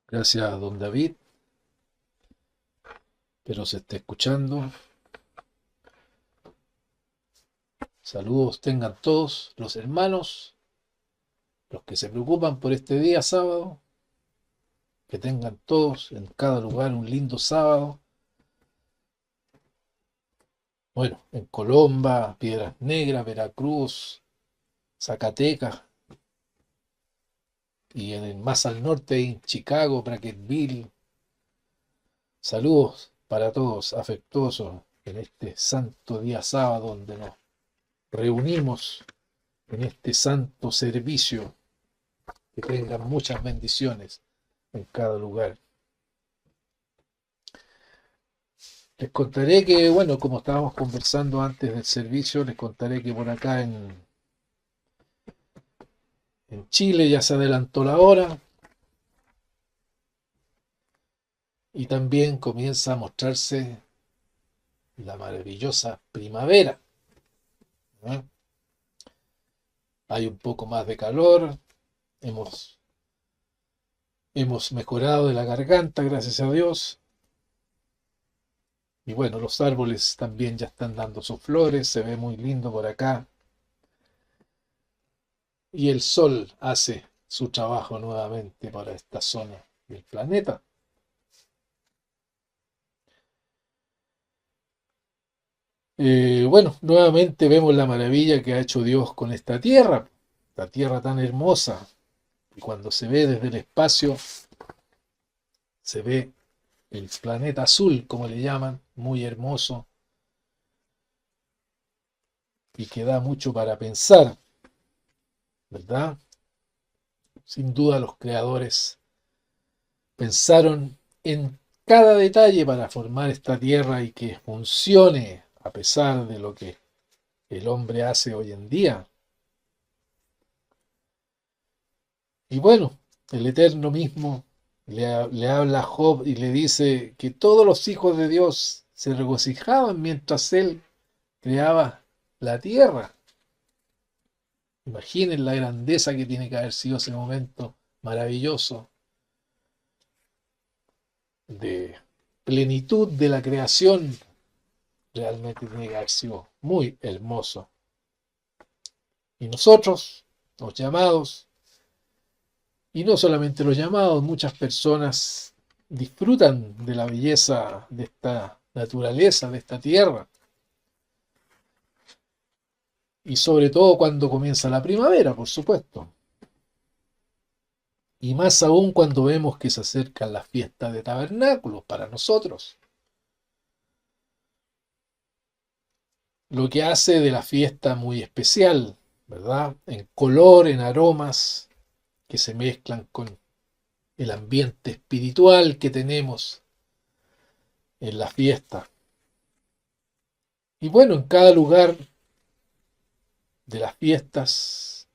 Gracias a don David, pero se está escuchando. Saludos tengan todos los hermanos, los que se preocupan por este día sábado, que tengan todos en cada lugar un lindo sábado. Bueno, en Colomba, Piedras Negras, Veracruz, Zacatecas y más al norte en Chicago, Brackettville. Saludos para todos afectuosos en este santo día sábado donde nos reunimos en este santo servicio. Que tengan muchas bendiciones en cada lugar. Les contaré que, bueno, como estábamos conversando antes del servicio, les contaré que por acá en Chile ya se adelantó la hora y también comienza a mostrarse la maravillosa primavera, ¿no? Hay un poco más de calor, hemos, hemos mejorado de la garganta, gracias a Dios. Y bueno, los árboles también ya están dando sus flores, se ve muy lindo por acá. Y el sol hace su trabajo nuevamente para esta zona del planeta. Bueno, nuevamente vemos la maravilla que ha hecho Dios con esta tierra tan hermosa. Y cuando se ve desde el espacio, se ve el planeta azul, como le llaman, muy hermoso y que da mucho para pensar, ¿verdad? Sin duda los creadores pensaron en cada detalle para formar esta tierra y que funcione a pesar de lo que el hombre hace hoy en día. Y bueno, el Eterno mismo le habla a Job y le dice que todos los hijos de Dios se regocijaban mientras él creaba la tierra. Imaginen la grandeza que tiene que haber sido ese momento maravilloso de plenitud de la creación. Realmente tiene que haber sido muy hermoso. Y nosotros, los llamados, y no solamente los llamados, muchas personas disfrutan de la belleza de esta naturaleza, de esta tierra, y sobre todo cuando comienza la primavera, por supuesto. Y más aún cuando vemos que se acercan las fiestas de tabernáculos para nosotros, lo que hace de la fiesta muy especial, ¿verdad? En color, en aromas que se mezclan con el ambiente espiritual que tenemos en la fiesta. Y bueno, en cada lugar de las fiestas,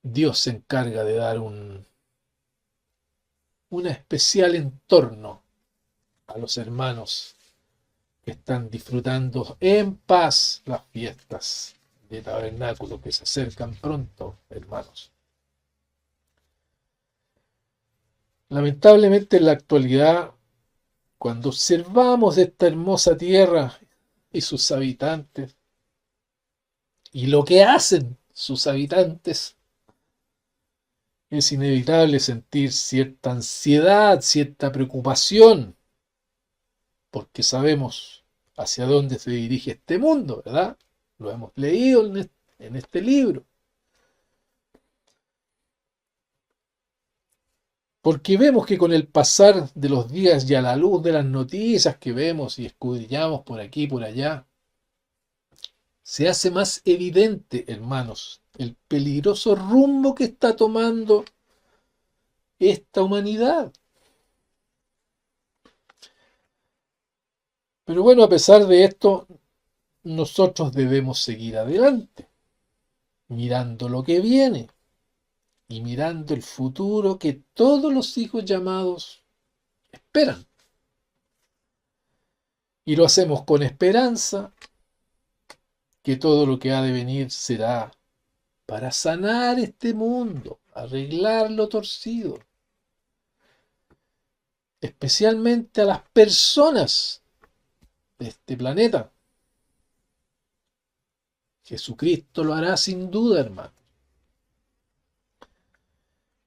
Dios se encarga de dar un especial entorno a los hermanos que están disfrutando en paz las fiestas de tabernáculo que se acercan pronto, hermanos. Lamentablemente en la actualidad, cuando observamos esta hermosa tierra y sus habitantes, y lo que hacen sus habitantes, es inevitable sentir cierta ansiedad, cierta preocupación, porque sabemos hacia dónde se dirige este mundo, ¿verdad? Lo hemos leído en este libro. Porque vemos que con el pasar de los días y a la luz de las noticias que vemos y escudriñamos por aquí y por allá, se hace más evidente, hermanos, el peligroso rumbo que está tomando esta humanidad. Pero bueno, a pesar de esto, nosotros debemos seguir adelante, mirando lo que viene y mirando el futuro que todos los hijos llamados esperan. Y lo hacemos con esperanza que todo lo que ha de venir será para sanar este mundo, arreglar lo torcido. especialmente a las personas de este planeta. Jesucristo lo hará sin duda, hermano.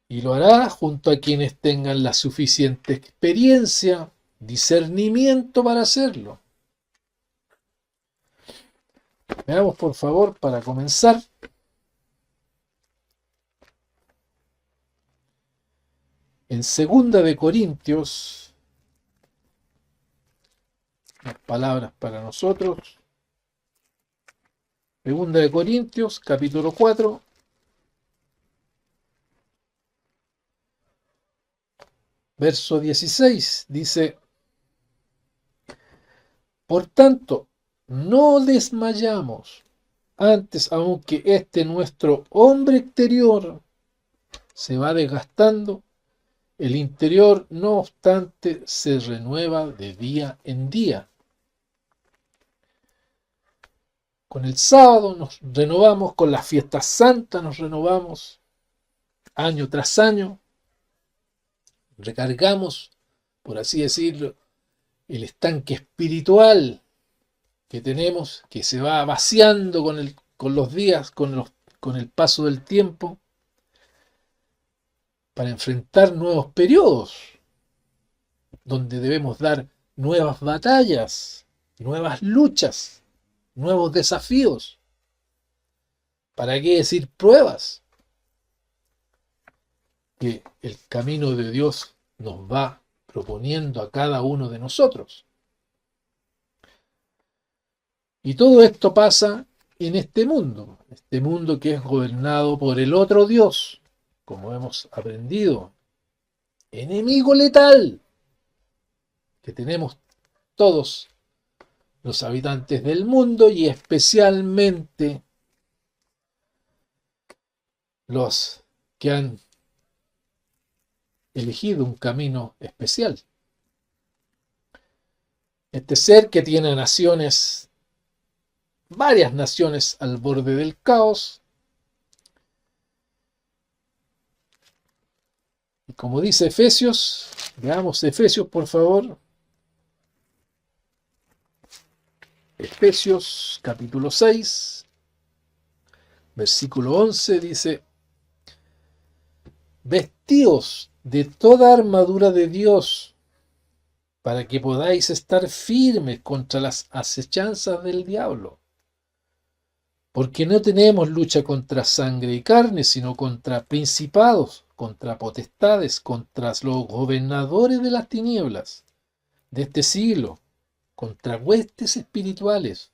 Y lo hará junto a quienes tengan la suficiente experiencia, discernimiento para hacerlo. Veamos, por favor, para comenzar, en 2 Corintios, las palabras para nosotros. 2 Corintios, capítulo 4, verso 16, dice: por tanto, no desmayamos, antes, aunque este nuestro hombre exterior se va desgastando, el interior, no obstante, se renueva de día en día. Con el sábado nos renovamos, con las fiestas santas nos renovamos, año tras año, recargamos, por así decirlo, el estanque espiritual que tenemos, que se va vaciando con los días, con el paso del tiempo, para enfrentar nuevos periodos, donde debemos dar nuevas batallas, nuevas luchas, nuevos desafíos. ¿Para qué decir pruebas? Que el camino de Dios nos va proponiendo a cada uno de nosotros. Y todo esto pasa en este mundo que es gobernado por el otro Dios, como hemos aprendido, enemigo letal que tenemos todos los habitantes del mundo y especialmente los que han elegido un camino especial. Este ser que tiene naciones, varias naciones al borde del caos, y como dice Efesios, veamos Efesios por favor. Efesios capítulo 6, versículo 11 dice: vestíos de toda armadura de Dios, para que podáis estar firmes contra las acechanzas del diablo. Porque no tenemos lucha contra sangre y carne, sino contra principados, contra potestades, contra los gobernadores de las tinieblas de este siglo, contra huestes espirituales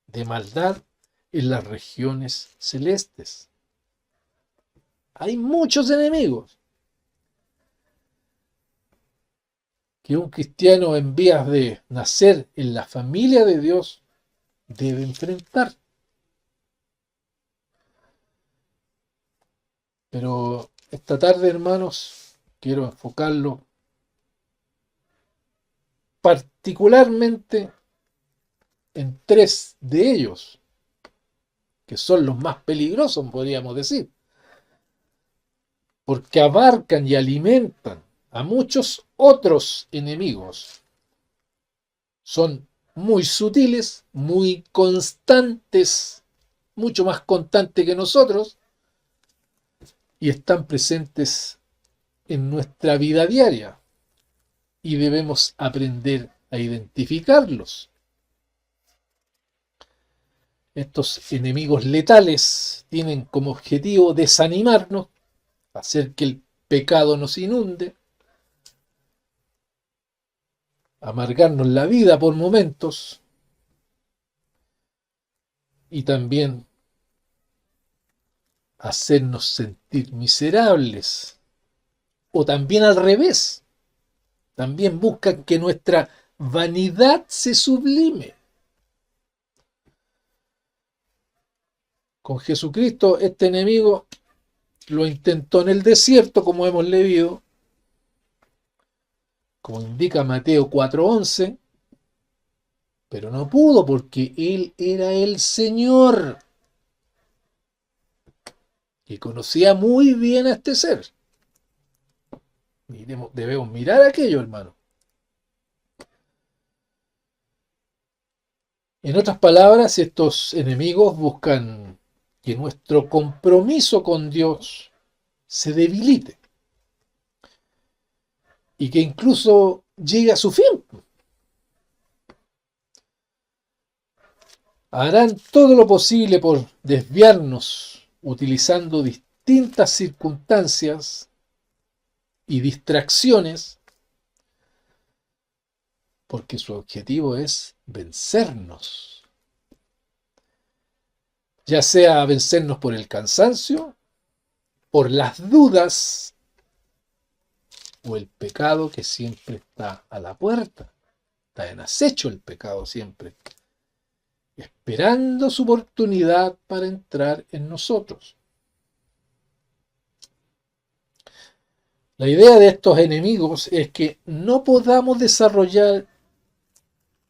de maldad en las regiones celestes. Hay muchos enemigos que un cristiano en vías de nacer en la familia de Dios debe enfrentar. Pero esta tarde, hermanos, quiero enfocarlo particularmente en 3 de ellos, que son los más peligrosos, podríamos decir, porque abarcan y alimentan a muchos otros enemigos. Son muy sutiles, muy constantes, mucho más constantes que nosotros, y están presentes en nuestra vida diaria, y debemos aprender a identificarlos. Estos enemigos letales tienen como objetivo desanimarnos, hacer que el pecado nos inunde, amargarnos la vida por momentos y también hacernos sentir miserables. O también al revés, también buscan que nuestra vanidad se sublime. Con Jesucristo este enemigo lo intentó en el desierto, como hemos leído, como indica Mateo 4:11, pero no pudo porque Él era el Señor y conocía muy bien a este ser. Debemos mirar aquello, hermano. En otras palabras, estos enemigos buscan que nuestro compromiso con Dios se debilite y que incluso llegue a su fin. Harán todo lo posible por desviarnos utilizando distintas circunstancias y distracciones, porque su objetivo es vencernos, ya sea vencernos por el cansancio, por las dudas o el pecado que siempre está a la puerta. Está en acecho el pecado siempre, esperando su oportunidad para entrar en nosotros. La idea de estos enemigos es que no podamos desarrollar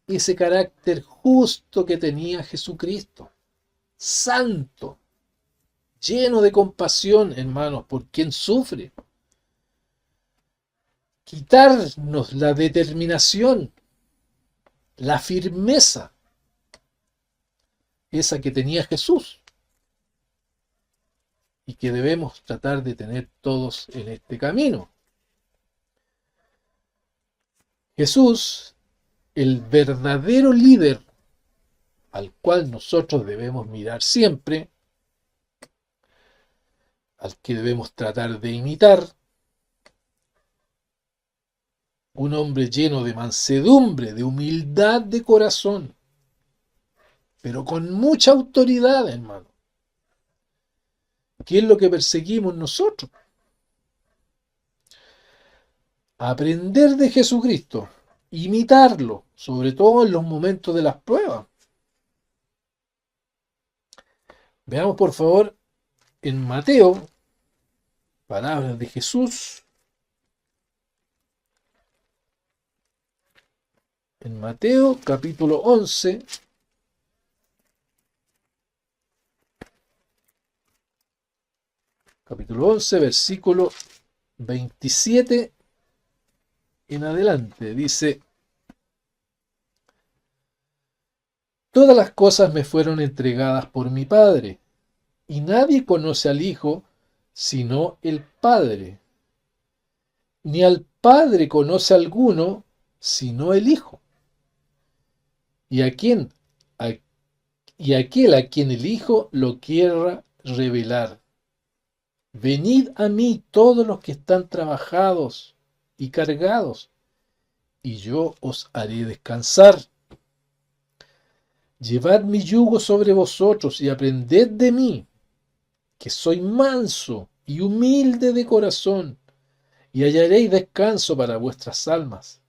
ese carácter justo que tenía Jesucristo, santo, lleno de compasión, hermanos, por quien sufre. Quitarnos la determinación, la firmeza, esa que tenía Jesús y que debemos tratar de tener todos en este camino. Jesús, el verdadero líder al cual nosotros debemos mirar siempre, al que debemos tratar de imitar, un hombre lleno de mansedumbre, de humildad de corazón, pero con mucha autoridad, hermano. ¿Qué es lo que perseguimos nosotros? Aprender de Jesucristo, imitarlo, sobre todo en los momentos de las pruebas. Veamos por favor en Mateo, palabras de Jesús, en Mateo capítulo 11, versículo 27 en adelante, dice: todas las cosas me fueron entregadas por mi Padre, y nadie conoce al Hijo sino el Padre, ni al Padre conoce alguno sino el Hijo, y y aquel a quien el Hijo lo quiera revelar. Venid a mí todos los que están trabajados y cargados, y yo os haré descansar. Llevad mi yugo sobre vosotros y aprended de mí, que soy manso y humilde de corazón, y hallaréis descanso para vuestras almas,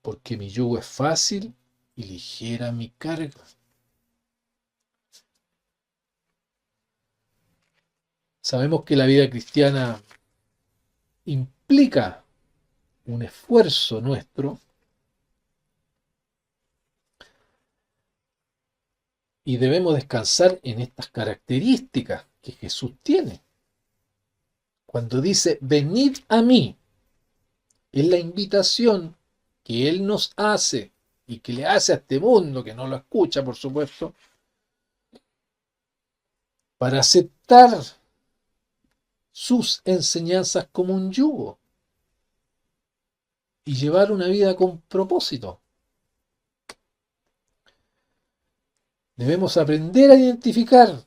porque mi yugo es fácil y ligera mi carga. Sabemos que la vida cristiana implica un esfuerzo nuestro y debemos descansar en estas características que Jesús tiene. Cuando dice, venid a mí, es la invitación que Él nos hace y que le hace a este mundo, que no lo escucha, por supuesto, para aceptar sus enseñanzas como un yugo y llevar una vida con propósito. Debemos aprender a identificar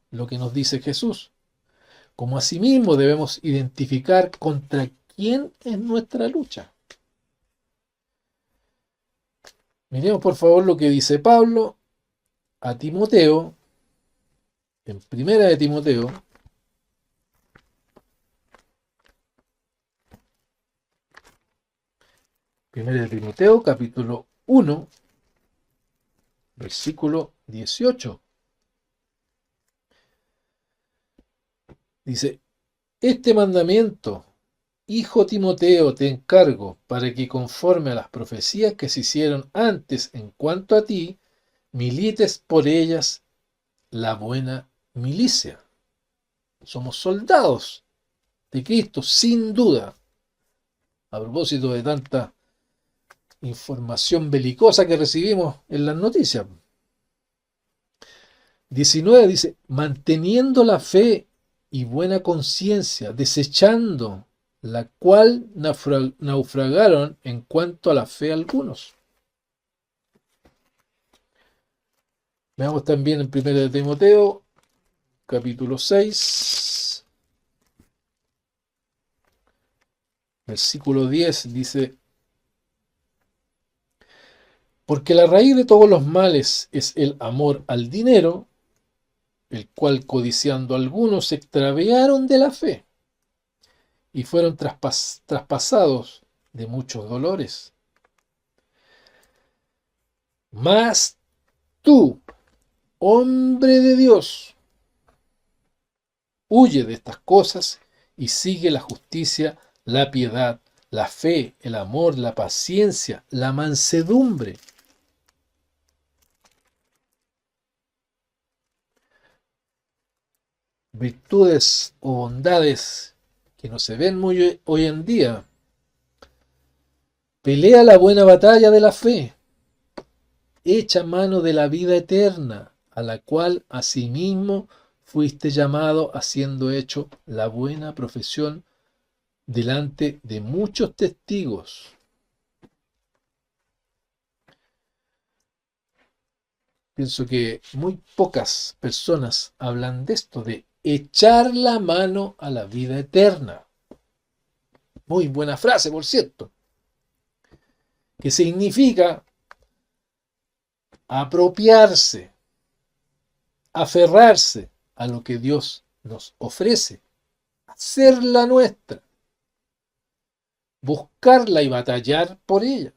lo que nos dice Jesús, como asimismo debemos identificar contra quién es nuestra lucha. Miremos por favor lo que dice Pablo a Timoteo, en Primera de Timoteo, capítulo 1, versículo 18. Dice, este mandamiento, hijo Timoteo, te encargo para que conforme a las profecías que se hicieron antes en cuanto a ti, milites por ellas la buena milicia. Somos soldados de Cristo, sin duda. a propósito de tanta información belicosa que recibimos en las noticias. 19 dice, manteniendo la fe y buena conciencia, desechando la cual naufragaron en cuanto a la fe algunos. Veamos también en 1 de Timoteo, capítulo 6, versículo 10, dice, porque la raíz de todos los males es el amor al dinero, el cual codiciando algunos se extraviaron de la fe y fueron traspasados de muchos dolores. Mas tú, hombre de Dios, huye de estas cosas y sigue la justicia, la piedad, la fe, el amor, la paciencia, la mansedumbre. Virtudes o bondades que no se ven muy hoy en día. Pelea la buena batalla de la fe. Echa mano de la vida eterna, a la cual asimismo fuiste llamado, haciendo hecho la buena profesión delante de muchos testigos. Pienso que muy pocas personas hablan de esto, de echar la mano a la vida eterna. Muy buena frase, por cierto. Que significa apropiarse, aferrarse a lo que Dios nos ofrece, hacerla nuestra, buscarla y batallar por ella.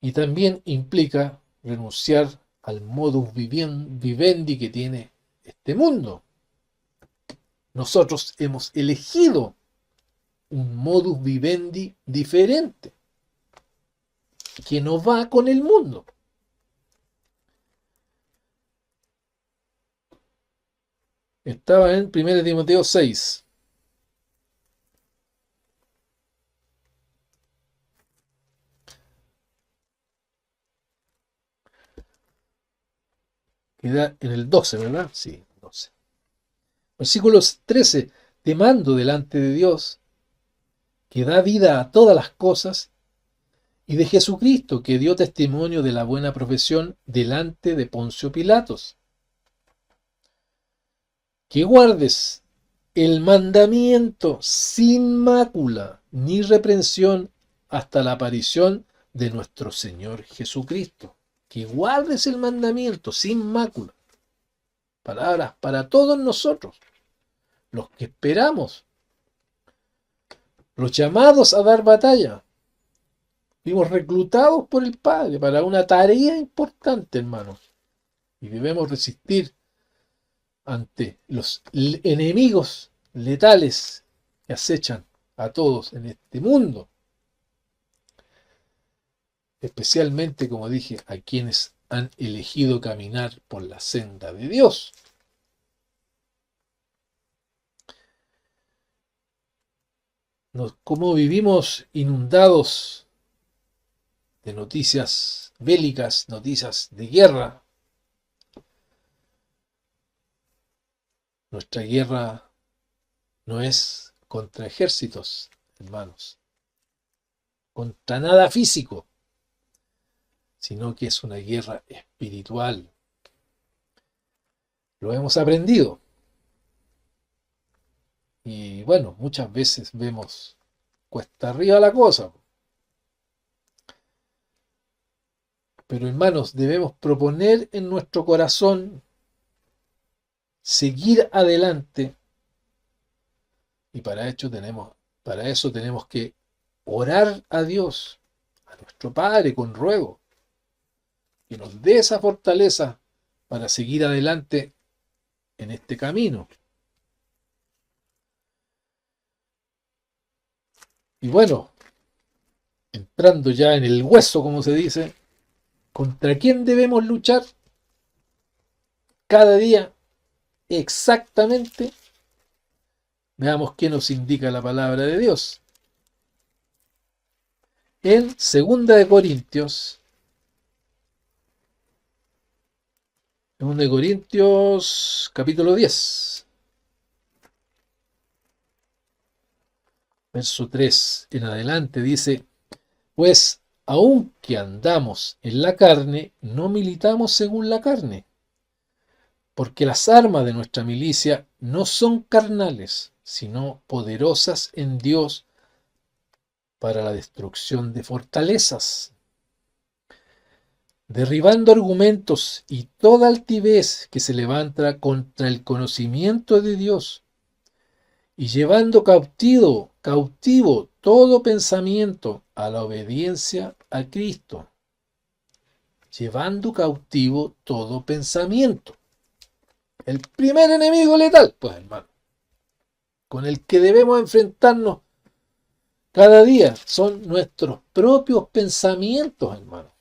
Y también implica renunciar al modus vivendi que tiene este mundo. Nosotros hemos elegido un modus vivendi diferente, que no va con el mundo. Estaba en 1 Timoteo 6. Queda en el 12, ¿verdad? Sí, 12. Versículos 13. Te mando delante de Dios, que da vida a todas las cosas, y de Jesucristo, que dio testimonio de la buena profesión delante de Poncio Pilatos, que guardes el mandamiento sin mácula ni reprensión hasta la aparición de nuestro Señor Jesucristo. Que guardes el mandamiento sin mácula. Palabras para todos nosotros, los que esperamos, los llamados a dar batalla. Fuimos reclutados por el Padre para una tarea importante, hermanos, y debemos resistir ante los enemigos letales que acechan a todos en este mundo, especialmente, como dije, a quienes han elegido caminar por la senda de Dios. Como vivimos inundados de noticias bélicas, noticias de guerra. Nuestra guerra no es contra ejércitos, hermanos, contra nada físico, sino que es una guerra espiritual. Lo hemos aprendido. Y bueno, muchas veces vemos cuesta arriba la cosa. Pero hermanos, debemos proponer en nuestro corazón seguir adelante. Y para eso tenemos que orar a Dios, a nuestro Padre, con ruego, que nos dé esa fortaleza para seguir adelante en este camino. Y bueno, entrando ya en el hueso, como se dice, ¿contra quién debemos luchar cada día exactamente? Veamos qué nos indica la palabra de Dios. En 2 Corintios capítulo 10, verso 3 en adelante, dice: pues aunque andamos en la carne, no militamos según la carne, porque las armas de nuestra milicia no son carnales, sino poderosas en Dios para la destrucción de fortalezas, derribando argumentos y toda altivez que se levanta contra el conocimiento de Dios, y llevando cautivo todo pensamiento a la obediencia a Cristo. Llevando cautivo todo pensamiento. El primer enemigo letal, pues hermano, con el que debemos enfrentarnos cada día, son nuestros propios pensamientos, hermano.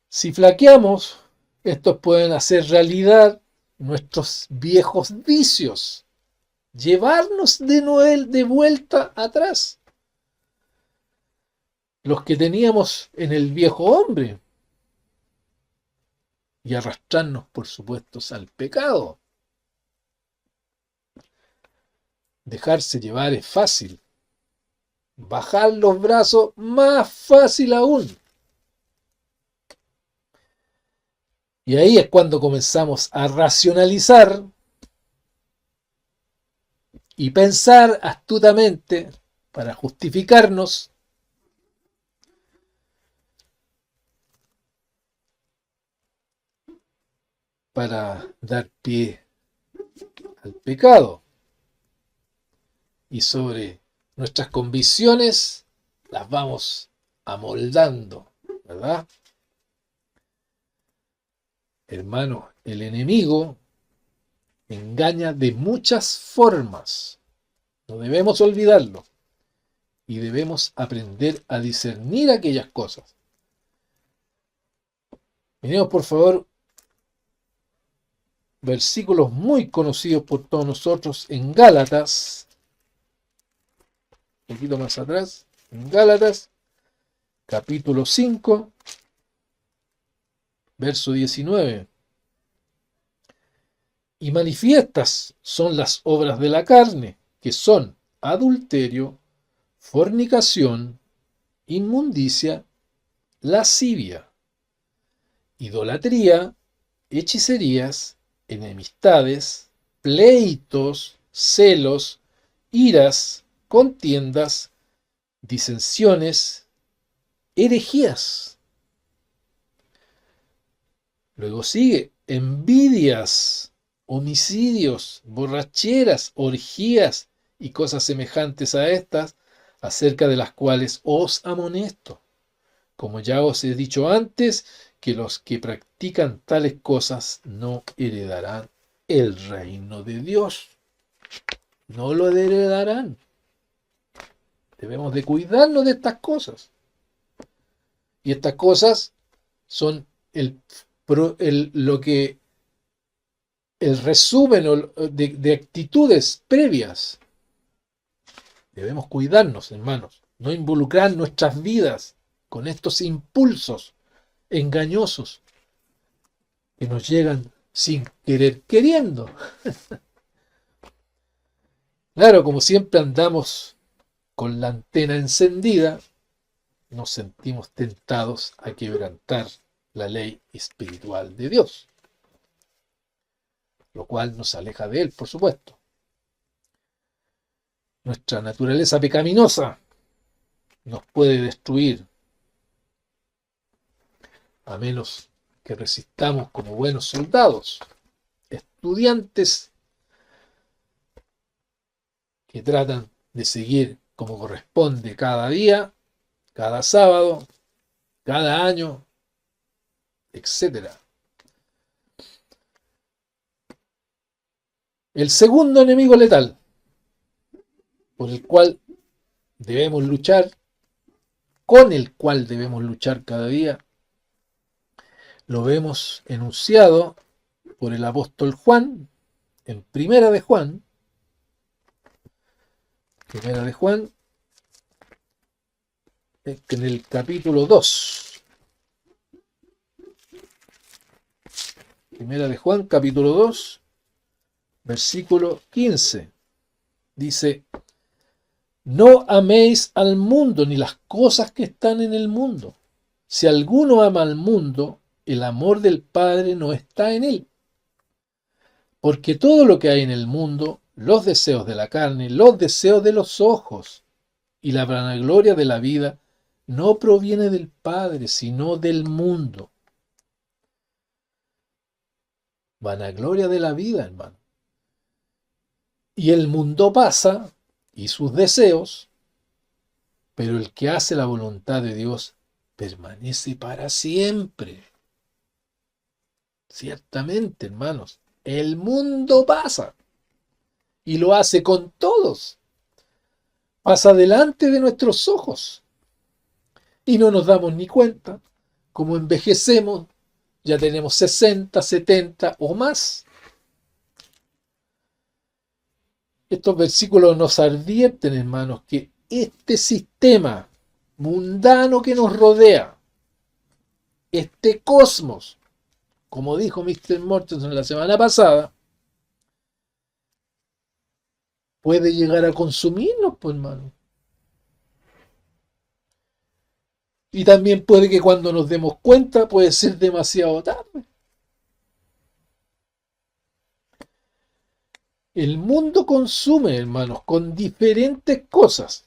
Si flaqueamos, estos pueden hacer realidad nuestros viejos vicios, llevarnos de vuelta atrás, los que teníamos en el viejo hombre, y arrastrarnos, por supuesto, al pecado. Dejarse llevar es fácil, bajar los brazos más fácil aún. Y ahí es cuando comenzamos a racionalizar y pensar astutamente para justificarnos, para dar pie al pecado. Y sobre nuestras convicciones las vamos amoldando, ¿verdad? Hermano, el enemigo engaña de muchas formas. No debemos olvidarlo. Y debemos aprender a discernir aquellas cosas. Miremos, por favor, versículos muy conocidos por todos nosotros en Gálatas. Un poquito más atrás. En Gálatas, capítulo 5, verso 19. Y manifiestas son las obras de la carne, que son adulterio, fornicación, inmundicia, lascivia, idolatría, hechicerías, enemistades, pleitos, celos, iras, contiendas, disensiones, herejías. Luego sigue envidias, homicidios, borracheras, orgías y cosas semejantes a estas, acerca de las cuales os amonesto, como ya os he dicho antes, que los que practican tales cosas no heredarán el reino de Dios. No lo heredarán. Debemos de cuidarnos de estas cosas. Y estas cosas son el resumen de actitudes previas. Debemos cuidarnos, hermanos, no involucrar nuestras vidas con estos impulsos engañosos que nos llegan sin querer queriendo. Claro, como siempre andamos con la antena encendida, nos sentimos tentados a quebrantar la ley espiritual de Dios, lo cual nos aleja de Él, por supuesto. Nuestra naturaleza pecaminosa nos puede destruir, a menos que resistamos como buenos soldados, estudiantes que tratan de seguir como corresponde cada día, cada sábado, cada año, etc. El segundo enemigo letal por el cual debemos luchar, con el cual debemos luchar cada día, lo vemos enunciado por el apóstol Juan en Primera de Juan, Primera de Juan, en el capítulo 2. Primera de Juan, capítulo 2, versículo 15. Dice, no améis al mundo ni las cosas que están en el mundo. Si alguno ama al mundo, el amor del Padre no está en él. Porque todo lo que hay en el mundo, los deseos de la carne, los deseos de los ojos y la vanagloria de la vida, no proviene del Padre, sino del mundo. Vanagloria de la vida, hermano. Y el mundo pasa, y sus deseos, pero el que hace la voluntad de Dios permanece para siempre. Ciertamente, hermanos, el mundo pasa, y lo hace con todos. Pasa delante de nuestros ojos, y no nos damos ni cuenta. Como envejecemos, ya tenemos 60, 70 o más. Estos versículos nos advierten, hermanos, que este sistema mundano que nos rodea, este cosmos, como dijo Mr. Mortensen la semana pasada, puede llegar a consumirnos, pues, hermano. Y también puede que cuando nos demos cuenta puede ser demasiado tarde. El mundo consume, hermanos, con diferentes cosas.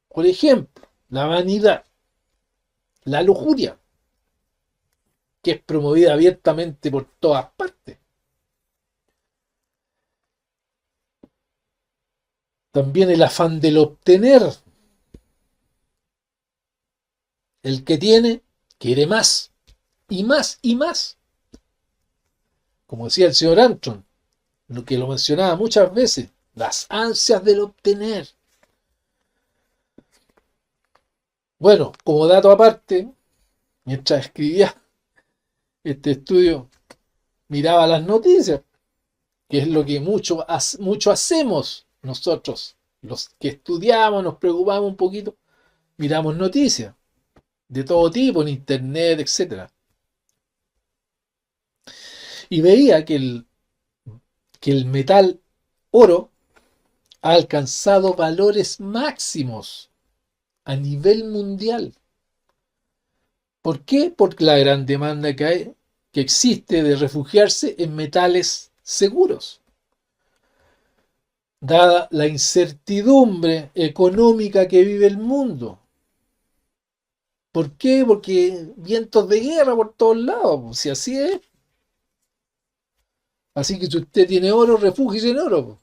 Por ejemplo, la vanidad, la lujuria, que es promovida abiertamente por todas partes. También el afán del obtener. El que tiene, quiere más, y más, y más. Como decía el señor Armstrong, lo que lo mencionaba muchas veces, las ansias del obtener. Bueno, como dato aparte, mientras escribía este estudio, miraba las noticias, que es lo que mucho hacemos nosotros, los que estudiamos, nos preocupamos un poquito, miramos noticias de todo tipo en internet, etcétera. Y veía que el metal oro ha alcanzado valores máximos a nivel mundial. ¿Por qué? Por la gran demanda que existe de refugiarse en metales seguros. Dada la incertidumbre económica que vive el mundo. ¿Por qué? Porque vientos de guerra por todos lados, si así es. Así que si usted tiene oro, refúgiese en oro.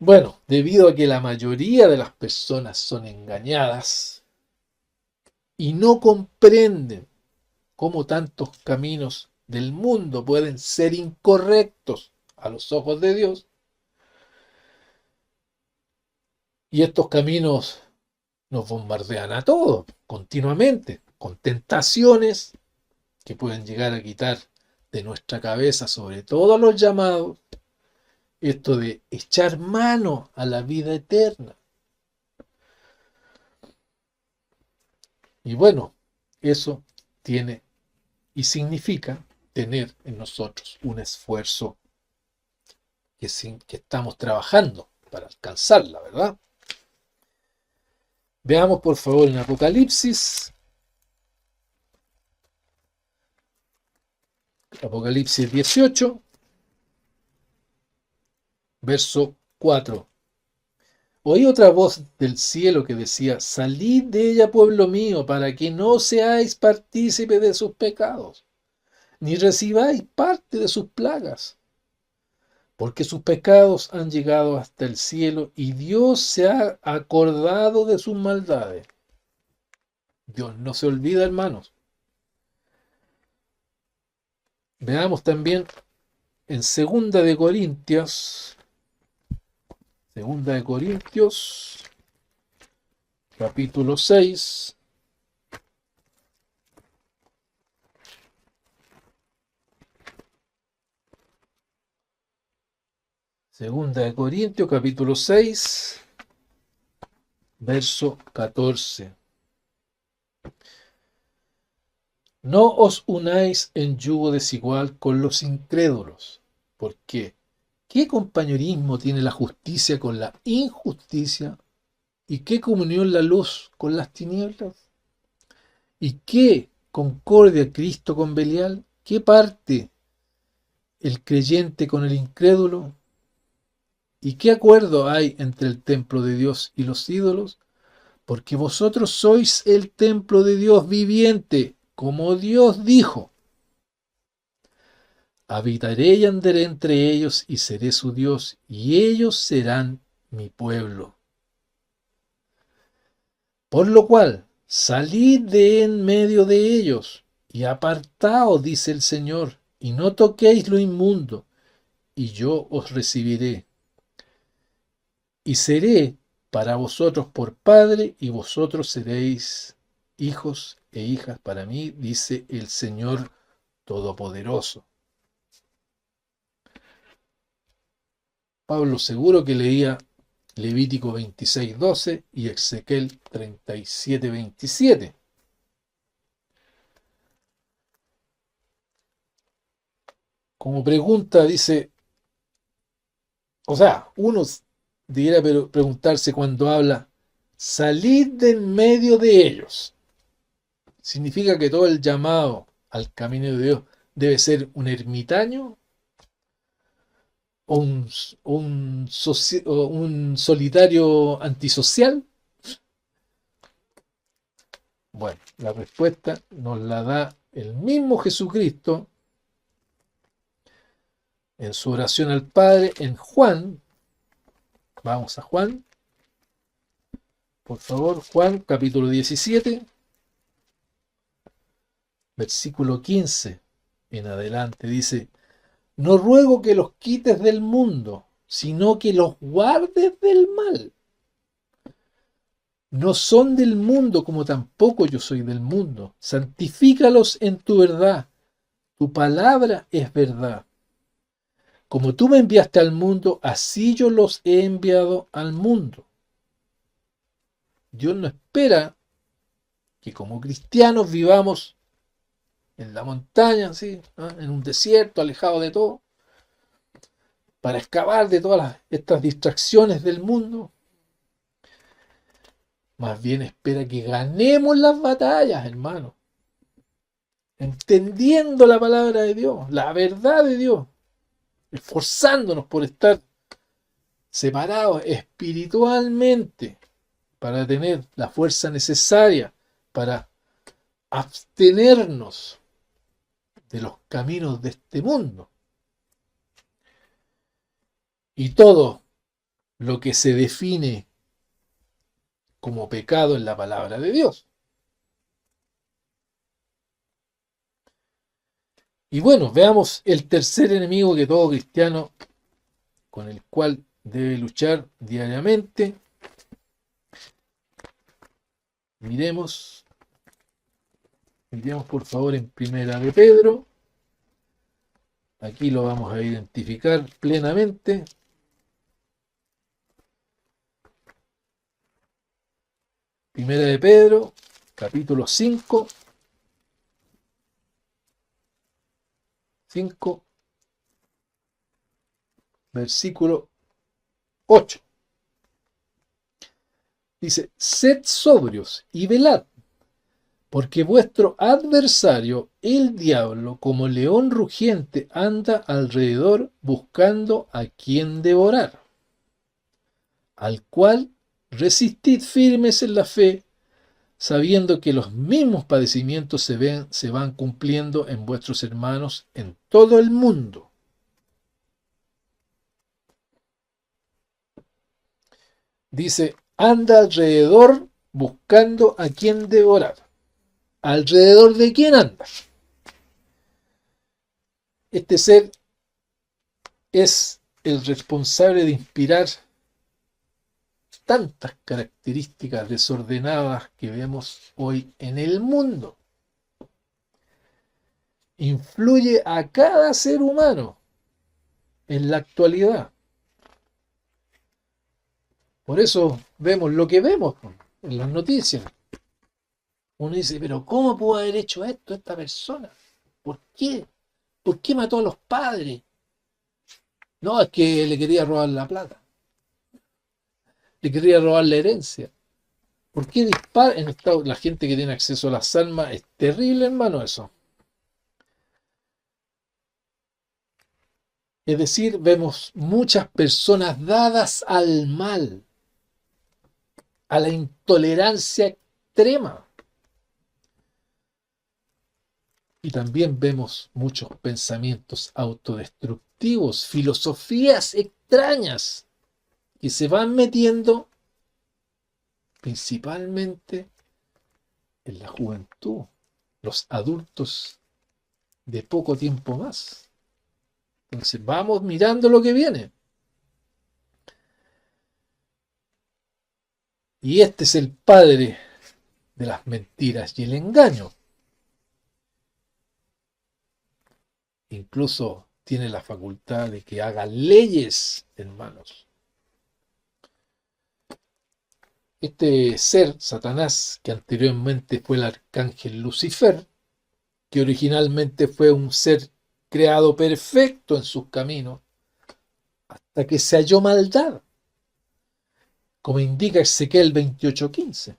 Bueno, debido a que la mayoría de las personas son engañadas y no comprenden cómo tantos caminos del mundo pueden ser incorrectos a los ojos de Dios, y estos caminos nos bombardean a todos continuamente, con tentaciones que pueden llegar a quitar de nuestra cabeza, sobre todo a los llamados, esto de echar mano a la vida eterna. Y bueno, eso tiene y significa tener en nosotros un esfuerzo que estamos trabajando para alcanzarla, ¿verdad? Veamos por favor en Apocalipsis 18, verso 4. Oí otra voz del cielo que decía, salid de ella, pueblo mío, para que no seáis partícipe de sus pecados, ni recibáis parte de sus plagas, porque sus pecados han llegado hasta el cielo y Dios se ha acordado de sus maldades. Dios no se olvida, hermanos. Veamos también en Segunda de Corintios, capítulo 6, Segunda de Corintios, capítulo 6, verso 14. No os unáis en yugo desigual con los incrédulos. ¿Por qué? ¿Qué compañerismo tiene la justicia con la injusticia? ¿Y qué comunión la luz con las tinieblas? ¿Y qué concordia Cristo con Belial? ¿Qué parte el creyente con el incrédulo? ¿Y qué acuerdo hay entre el templo de Dios y los ídolos? Porque vosotros sois el templo de Dios viviente, como Dios dijo. Habitaré y andaré entre ellos y seré su Dios, y ellos serán mi pueblo. Por lo cual, salid de en medio de ellos, y apartaos, dice el Señor, y no toquéis lo inmundo, y yo os recibiré. Y seré para vosotros por padre, y vosotros seréis hijos e hijas para mí, dice el Señor Todopoderoso. Pablo seguro que leía Levítico 26:12 y Ezequiel 37:27. Como pregunta dice, o sea, uno debiera preguntarse cuando habla, salid de en medio de ellos. ¿Significa que todo el llamado al camino de Dios debe ser un ermitaño o un solitario antisocial? Bueno, la respuesta nos la da el mismo Jesucristo en su oración al Padre en Juan. Vamos a Juan, por favor, Juan capítulo 17, versículo 15 en adelante. Dice, no ruego que los quites del mundo, sino que los guardes del mal. No son del mundo como tampoco yo soy del mundo. Santifícalos en tu verdad. Tu palabra es verdad. Como tú me enviaste al mundo, así yo los he enviado al mundo. Dios no espera que como cristianos vivamos en la montaña, ¿sí? ¿No? En un desierto, alejado de todo, para escapar de todas estas distracciones del mundo. Más bien espera que ganemos las batallas, hermano. Entendiendo la palabra de Dios, la verdad de Dios, esforzándonos por estar separados espiritualmente para tener la fuerza necesaria para abstenernos de los caminos de este mundo. Y todo lo que se define como pecado en la palabra de Dios. Y bueno, veamos el tercer enemigo que todo cristiano con el cual debe luchar diariamente. Miremos por favor en Primera de Pedro. Aquí lo vamos a identificar plenamente. Primera de Pedro, capítulo 5, versículo 8. Dice, sed sobrios y velad, porque vuestro adversario, el diablo, como león rugiente, anda alrededor buscando a quien devorar, al cual resistid firmes en la fe, sabiendo que los mismos padecimientos se van cumpliendo en vuestros hermanos en todo el mundo. Dice, anda alrededor buscando a quien devorar. ¿Alrededor de quién anda? Este ser es el responsable de inspirar tantas características desordenadas que vemos hoy en el mundo. Influye a cada ser humano en la actualidad. Por eso vemos lo que vemos en las noticias. Uno dice, pero ¿cómo pudo haber hecho esto esta persona? ¿Por qué? ¿Por qué mató a los padres? No, es que le quería robar la plata. Le quería robar la herencia. ¿Por qué dispara? La gente que tiene acceso a las armas es terrible, hermano, eso. Es decir, vemos muchas personas dadas al mal, a la intolerancia extrema. Y también vemos muchos pensamientos autodestructivos, filosofías extrañas que se van metiendo principalmente en la juventud, los adultos de poco tiempo más. Entonces vamos mirando lo que viene. Y este es el padre de las mentiras y el engaño. Incluso tiene la facultad de que haga leyes, hermanos. Este ser, Satanás, que anteriormente fue el arcángel Lucifer, que originalmente fue un ser creado perfecto en sus caminos, hasta que se halló maldad, como indica Ezequiel 28:15.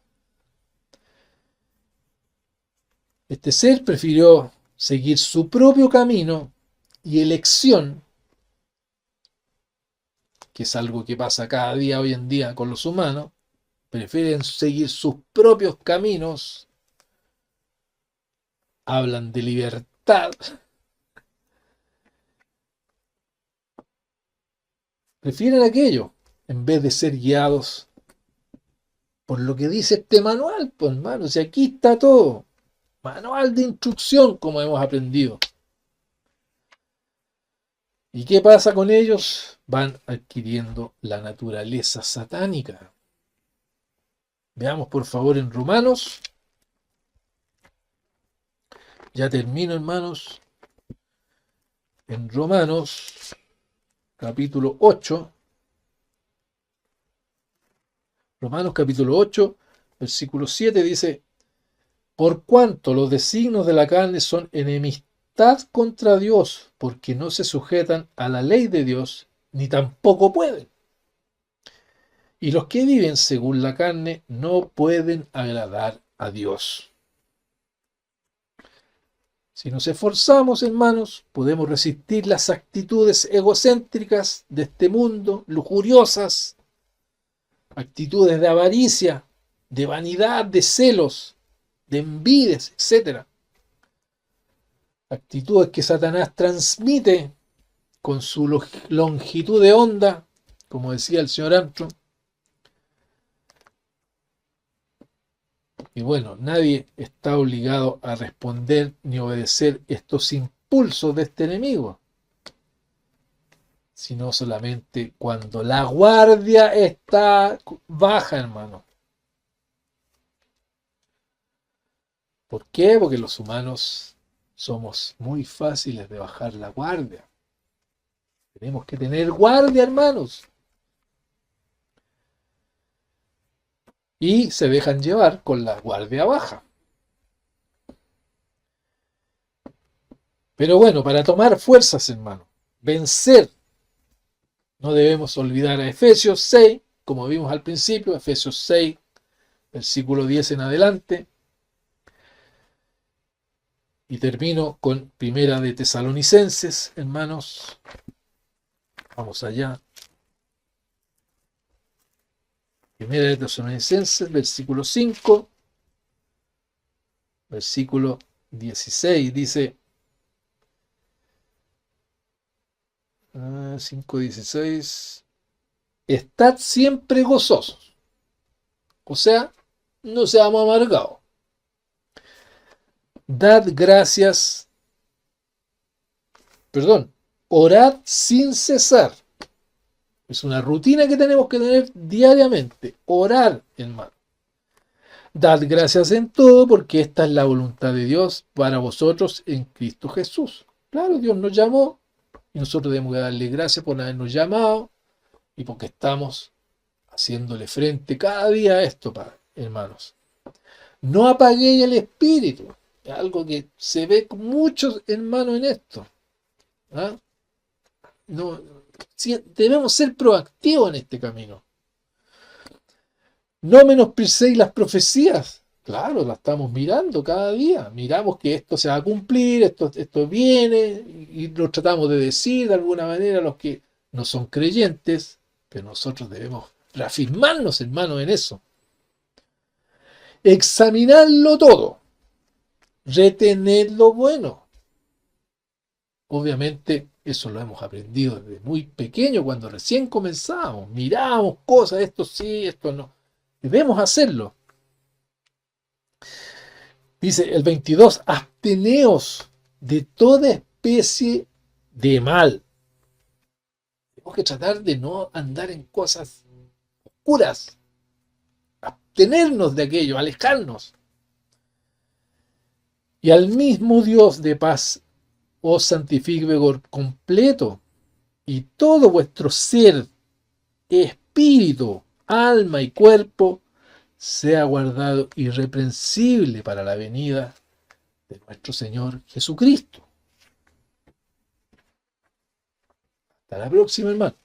Este ser prefirió seguir su propio camino y elección, que es algo que pasa cada día hoy en día con los humanos, prefieren seguir sus propios caminos, hablan de libertad, prefieren aquello en vez de ser guiados por lo que dice este manual, pues hermano, si aquí está todo, manual de instrucción como hemos aprendido. ¿Y qué pasa con ellos? Van adquiriendo la naturaleza satánica. Veamos por favor en Romanos. Ya termino, hermanos. En Romanos, capítulo 8. Romanos capítulo 8, versículo 7 dice: por cuanto los designios de la carne son enemistad contra Dios, porque no se sujetan a la ley de Dios, ni tampoco pueden. Y los que viven según la carne no pueden agradar a Dios. Si nos esforzamos, hermanos, podemos resistir las actitudes egocéntricas de este mundo, lujuriosas, actitudes de avaricia, de vanidad, de celos, de envidias, etc. Actitudes que Satanás transmite con su longitud de onda, como decía el señor Armstrong. Y bueno, nadie está obligado a responder ni obedecer estos impulsos de este enemigo, sino solamente cuando la guardia está baja, hermano. ¿Por qué? Porque los humanos somos muy fáciles de bajar la guardia. Tenemos que tener guardia, hermanos. Y se dejan llevar con la guardia baja. Pero bueno, para tomar fuerzas, hermano, vencer, no debemos olvidar a Efesios 6, como vimos al principio, Efesios 6, versículo 10 en adelante. Y termino con Primera de Tesalonicenses, hermanos. Vamos allá. Primera de Tesalonicenses, versículo 5, versículo 16, dice 5:16, estad siempre gozosos, o sea, no seamos amargados. Dad gracias, orad sin cesar. Es una rutina que tenemos que tener diariamente, orar, hermano. Dad gracias en todo, porque esta es la voluntad de Dios para vosotros en Cristo Jesús. Claro, Dios nos llamó y nosotros debemos darle gracias por habernos llamado y porque estamos haciéndole frente cada día a esto, hermanos. No apaguéis el espíritu. Es algo que se ve con muchos hermanos en esto. ¿Ah? No, debemos ser proactivos en este camino. No menosprecéis las profecías. Claro, las estamos mirando cada día. Miramos que esto se va a cumplir, esto viene, y lo tratamos de decir de alguna manera a los que no son creyentes, pero nosotros debemos reafirmarnos, hermanos, en eso. Examinarlo todo. Retener lo bueno. Obviamente, eso lo hemos aprendido desde muy pequeño, cuando recién comenzamos. Miramos cosas, esto sí, esto no. Debemos hacerlo. Dice el 22, absteneos de toda especie de mal. Tenemos que tratar de no andar en cosas oscuras. Abstenernos de aquello, alejarnos. Y al mismo Dios de paz os santifique por completo, y todo vuestro ser, espíritu, alma y cuerpo sea guardado irreprensible para la venida de nuestro Señor Jesucristo. Hasta la próxima, hermano.